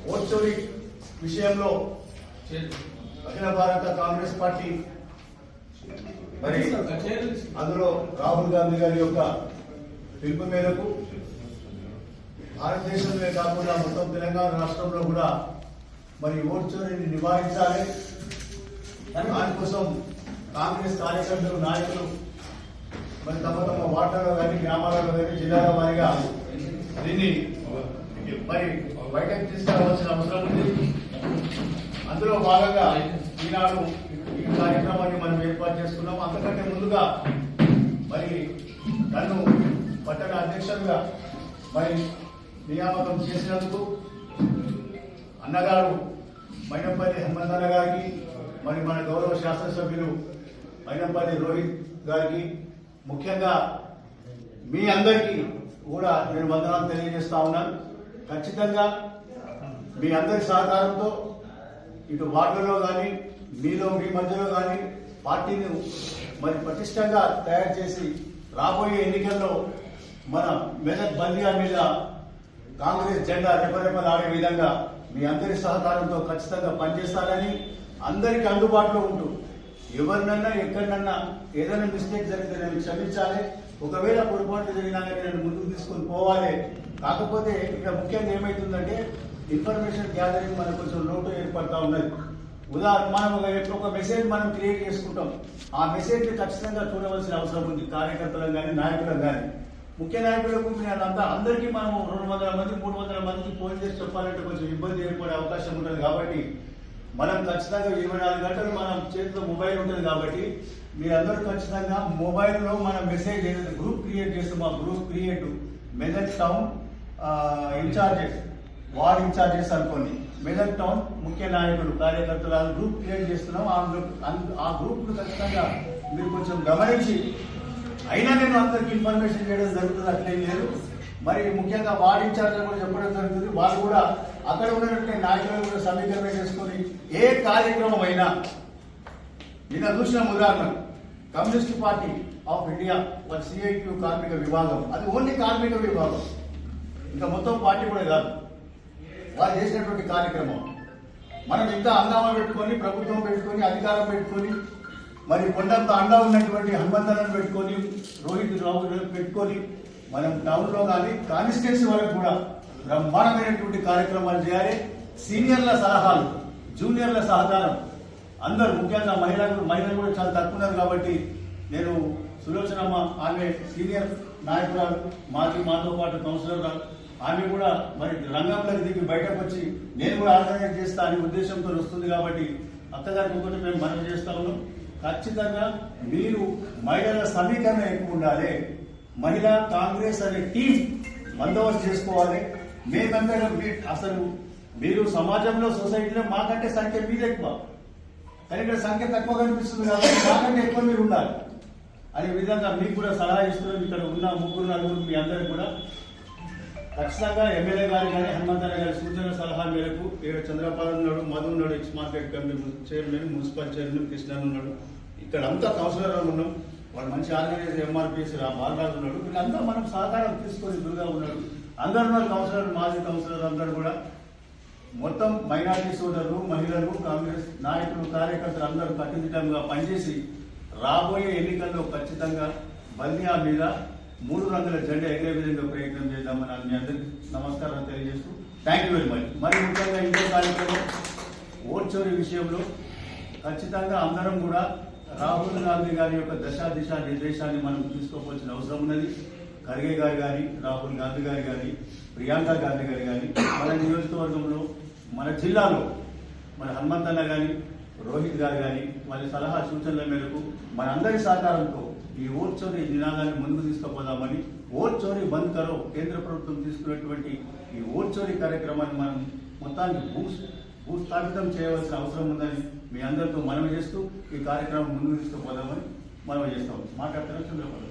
Vote చోరీ విషయంలో అఖిల భారత కాంగ్రెస్ పార్టీ మరి అందులో రాహుల్ గాంధీ గారి యొక్క పిలుపు మేరకు భారతదేశంలో కాకుండా మొత్తం తెలంగాణ రాష్ట్రంలో కూడా మరి ఓట్ చోరీని నివారించాలి. దానికోసం కాంగ్రెస్ కార్యకర్తలు నాయకులు మరి తమ తమ వార్డులలో కానీ గ్రామాలలో కానీ జిల్లాల వారీగా దీన్ని మరి బయటకు తీసుకురావాల్సిన అవసరం ఉంది. అందులో భాగంగా ఈనాడు ఈ కార్యక్రమాన్ని మనం ఏర్పాటు చేసుకున్నాం. అంతకంటే ముందుగా మరి నన్ను పట్టణ అధ్యక్షులుగా మరి నియామకం చేసినందుకు అన్నగారు మైనంపల్లి హనుమంతన్న గారికి మరి మన గౌరవ శాసనసభ్యులు మైనంపల్లి రోహిత్ గారికి ముఖ్యంగా మీ అందరికీ కూడా నేను వందనాలు తెలియజేస్తా ఉన్నాను. ఖచ్చితంగా మీ అందరి సహకారంతో ఇటు వార్డులో కానీ మీ మధ్యలో కానీ పార్టీని మరి పటిష్టంగా తయారు చేసి రాబోయే ఎన్నికల్లో మన మెదక్ బల్దియా మీద కాంగ్రెస్ జెండా రెపరెపలాడే విధంగా మీ అందరి సహకారంతో ఖచ్చితంగా పనిచేస్తారని అందరికీ అందుబాటులో ఉంటూ ఎవరినన్నా ఎక్కడినన్నా ఏదైనా మిస్టేక్ జరిగితే నేను క్షమించాలి. ఒకవేళ పొరపాటు జరిగినా నేను ముందుకు తీసుకొని పోవాలి. కాకపోతే ఇక్కడ ముఖ్యంగా ఏమవుతుందంటే ఇన్ఫర్మేషన్ గ్యాదరింగ్ మనకు కొంచెం లోటు ఏర్పడతా ఉన్నది. ఉదాహరణ మనం ఒక మెసేజ్ మనం క్రియేట్ చేసుకుంటాం. ఆ మెసేజ్ని ఖచ్చితంగా చూడవలసిన అవసరం ఉంది. కార్యకర్తలకు కానీ నాయకులకు కానీ ముఖ్య నాయకులకు అంతా అందరికీ మనం 200 మంది 300 మందికి ఫోన్ చేసి చెప్పాలంటే కొంచెం ఇబ్బంది ఏర్పడే అవకాశం ఉంటుంది. కాబట్టి మనం ఖచ్చితంగా 24 గంటలు మనం చేతిలో మొబైల్ ఉంటుంది. కాబట్టి మీరందరూ ఖచ్చితంగా మొబైల్లో మన మెసేజ్ ఏదైతే గ్రూప్ క్రియేట్ చేస్తామో ఆ group create Medak town in-charges ward in-charges అనుకోండి, మెదక్ టౌన్ ముఖ్య నాయకులు కార్యకర్తలు గ్రూప్ క్రియేట్ చేస్తున్నాం. ఆ గ్రూప్ను ఖచ్చితంగా మీరు కొంచెం గమనించి అయినా నేను అందరికి ఇన్ఫర్మేషన్ చేయడం జరుగుతుంది. అట్లేం లేదు. మరి ముఖ్యంగా వార్డ్ ఇన్ఛార్జీలు కూడా చెప్పడం జరుగుతుంది. వాళ్ళు కూడా అక్కడ ఉన్నటువంటి నాయకులను కూడా సమీకరణ చేసుకుని ఏ కార్యక్రమం అయినా నిన్న చూసిన ఉదాహరణ కమ్యూనిస్ట్ పార్టీ ఆఫ్ ఇండియా వాళ్ళ సిఐటియు కార్మిక విభాగం, అది ఓన్లీ కార్మిక విభాగం, ఇంకా మొత్తం పార్టీ కూడా కాదు. వాళ్ళు చేసినటువంటి కార్యక్రమం మనం ఇంత హంగామా పెట్టుకొని ప్రభుత్వం పెట్టుకొని అధికారం పెట్టుకొని మరి కొండంత అండా ఉన్నటువంటి హనుమంతలను పెట్టుకొని రోహిత్ రావు పెట్టుకొని మనం టౌన్లో కానీ కాన్స్టిట్యున్సీ వరకు కూడా బ్రహ్మాండమైనటువంటి కార్యక్రమాలు చేయాలి. సీనియర్ల సలహాలు జూనియర్ల సహకారం అందరూ ముఖ్యంగా మహిళలు కూడా చాలా తక్కువ ఉన్నారు. కాబట్టి నేను సులోచనమ్మ ఆమె సీనియర్ నాయకురాలు మాతో పాటు కౌన్సిలర్ ఆమె కూడా మరి రంగంలోకి దిగి బయటకు వచ్చి నేను కూడా ఆర్గనైజ్ చేస్తా అనే ఉద్దేశంతో వస్తుంది. కాబట్టి అత్తగారికి ఒకటి మేము మనవి చేస్తా ఉన్నాం. ఖచ్చితంగా మీరు మహిళల సమీకరణ ఎక్కువ ఉండాలి. మహిళా కాంగ్రెస్ అనే టీం బందోబస్తు చేసుకోవాలి. మేమందరం అసలు మీరు సమాజంలో సొసైటీలో మాకంటే సంఖ్య మీద ఎక్కువ, కానీ ఇక్కడ సంఖ్య తక్కువ కనిపిస్తుంది కాబట్టి మాకంటే ఎక్కువ మీరు ఉండాలి అనే విధంగా మీకు కూడా సలహా ఇస్తున్నాం. ఇక్కడ ఉన్న 3-4 మీ అందరూ కూడా ఖచ్చితంగా ఎమ్మెల్యే గారు కానీ హనుమంతరావు గారి సూచన సలహా మేరకు ఇక్కడ చంద్రపాల్ ఉన్నాడు, మధు ఉన్నాడు, X market committee chairman, municipal chairman Krishnan ఉన్నాడు, ఇక్కడ అంతా కౌన్సిలర్ ఉన్నాం. వాళ్ళు మంచి ఆర్గనైజర్ ఎంఆర్పిఎస్ బాలరాజు ఉన్నాడు. వీళ్ళంతా మనం సహకారం తీసుకొని దుర్గా ఉన్నాడు. అందరూ ఉన్నారు కౌన్సిలర్, మాజీ కౌన్సిలర్ అందరూ కూడా మొత్తం మైనారిటీ సోదరులు, మహిళలు, కాంగ్రెస్ నాయకులు, కార్యకర్తలు అందరూ కట్టుదిట్టంగా పనిచేసి రాబోయే ఎన్నికల్లో ఖచ్చితంగా బల్దియా మీద 3 రంగుల జెండా ఎగిరే విధంగా ప్రయత్నం చేద్దామని మీ అందరికీ నమస్కారం తెలియజేస్తూ థ్యాంక్ యూ వెరీ మచ్. మరి ముఖ్యంగా ఇంకో కార్యక్రమం ఓట్ చోరీ విషయంలో ఖచ్చితంగా అందరం కూడా రాహుల్ గాంధీ గారి యొక్క దిశ నిర్దేశాన్ని మనం తీసుకోవాల్సిన అవసరం ఉన్నది. ఖర్గే గారు కానీ, రాహుల్ గాంధీ గారు కానీ, ప్రియాంక గాంధీ గారు కానీ, మన నియోజకవర్గంలో మన జిల్లాలో మన హనుమంతన్న కానీ, రోహిత్ గారు కానీ వాళ్ళ సలహా సూచనల మేరకు మనందరి సహకారంతో ఈ ఓట్ చోరీ నినాదాన్ని ముందుకు తీసుకుపోదామని ఓట్ చోరీ బంద్ కరో కేంద్ర ప్రభుత్వం తీసుకున్నటువంటి ఈ ఓట్ చోరీ కార్యక్రమాన్ని మనం మొత్తానికి భూస్థాపితం చేయవలసిన అవసరం ఉందని మీ అందరితో మనవి చేస్తూ ఈ కార్యక్రమం ముందుకు తీసుకుపోదామని మనవి చేస్తాం. మాట్లాడుతున్న చంద్రబాబు.